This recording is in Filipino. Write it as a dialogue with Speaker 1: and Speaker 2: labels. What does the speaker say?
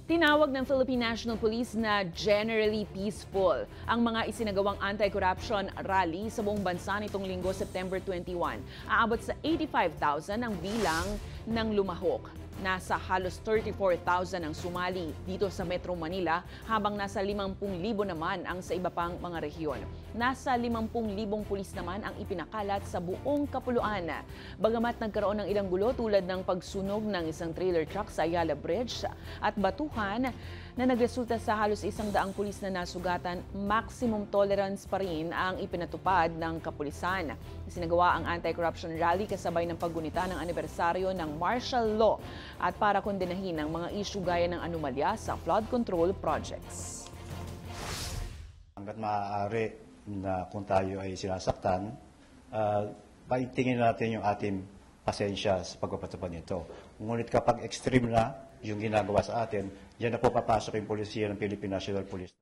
Speaker 1: Tinawag ng Philippine National Police na generally peaceful ang mga isinagawang anti-corruption rally sa buong bansa nitong linggo, September 21. Aabot sa 85,000 ang bilang ng lumahok. Nasa halos 34,000 ang sumali dito sa Metro Manila, habang nasa 50,000 naman ang sa iba pang mga rehiyon. Nasa 50,000 pulis naman ang ipinakalat sa buong kapuluan. Bagamat nagkaroon ng ilang gulo tulad ng pagsunog ng isang trailer truck sa Ayala Bridge at batuhan na nagresulta sa halos 100 pulis na nasugatan, maximum tolerance pa rin ang ipinatupad ng kapulisan. Isinagawa ang anti-corruption rally kasabay ng paggunita ng anibersaryo ng martial law at para kondenahin ang mga isyu gaya ng anomalya sa flood control projects.
Speaker 2: Hanggat maaari na kung tayo ay sinasaktan, paitingin natin yung ating pasensya sa pagpapatupad nito. Ngunit kapag extreme na yung ginagawa sa atin, diyan na po papasok yung polisiya ng Philippine National Police.